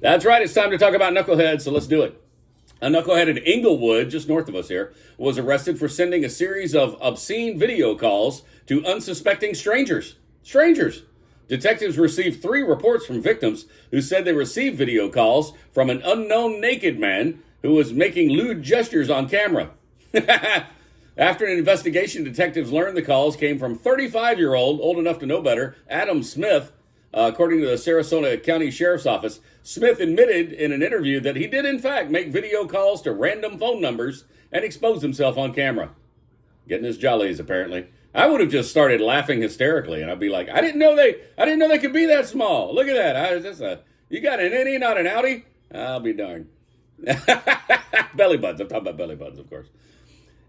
That's right. It's time to talk about Knuckleheads, so let's do it. A knucklehead in Inglewood, just north of us here, was arrested for sending a series of obscene video calls to unsuspecting strangers. Detectives received 3 reports from victims who said they received video calls from an unknown naked man who was making lewd gestures on camera. After an investigation, detectives learned the calls came from 35-year-old, old enough to know better, Adam Smith. According to the Sarasota County Sheriff's Office, Smith admitted in an interview that he did in fact make video calls to random phone numbers and expose himself on camera. Getting his jollies, apparently. I would have just started laughing hysterically, and I'd be like, I didn't know they could be that small. Look at that. You got an innie, not an outie? I'll be darned. Belly buttons. I'm talking about belly buttons, of course.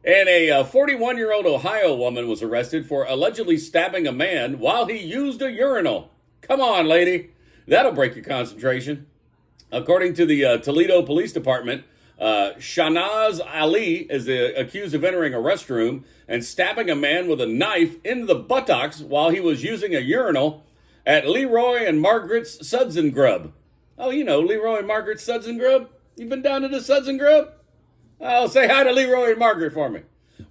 And a 41-year-old Ohio woman was arrested for allegedly stabbing a man while he used a urinal. Come on, lady. That'll break your concentration. According to the Toledo Police Department, Shanaz Ali is accused of entering a restroom and stabbing a man with a knife into the buttocks while he was using a urinal at Leroy and Margaret's Suds and Grub. Oh, you know, Leroy and Margaret's Suds and Grub? You been down to the Suds and Grub? Oh, say hi to Leroy and Margaret for me.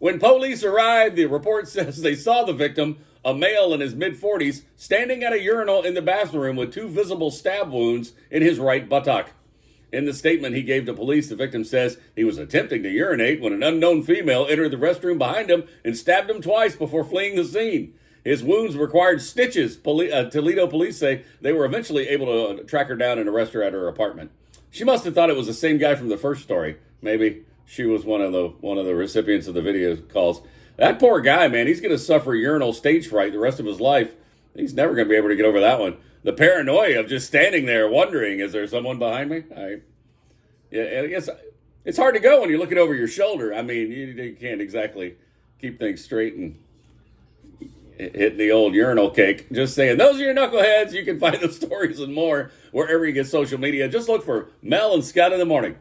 When police arrived, the report says they saw the victim, a male in his mid-40s, standing at a urinal in the bathroom with 2 visible stab wounds in his right buttock. In the statement he gave to police, the victim says he was attempting to urinate when an unknown female entered the restroom behind him and stabbed him twice before fleeing the scene. His wounds required stitches. Toledo police say they were eventually able to track her down and arrest her at her apartment. She must have thought it was the same guy from the first story. Maybe she was one of the recipients of the video calls. That poor guy, man, he's going to suffer urinal stage fright the rest of his life. He's never going to be able to get over that one. The paranoia of just standing there wondering, is there someone behind me? I guess it's hard to go when you're looking over your shoulder. I mean, you can't exactly keep things straight and hit the old urinal cake. Just saying, those are your knuckleheads. You can find the stories and more wherever you get social media. Just look for Mel and Scott in the Morning.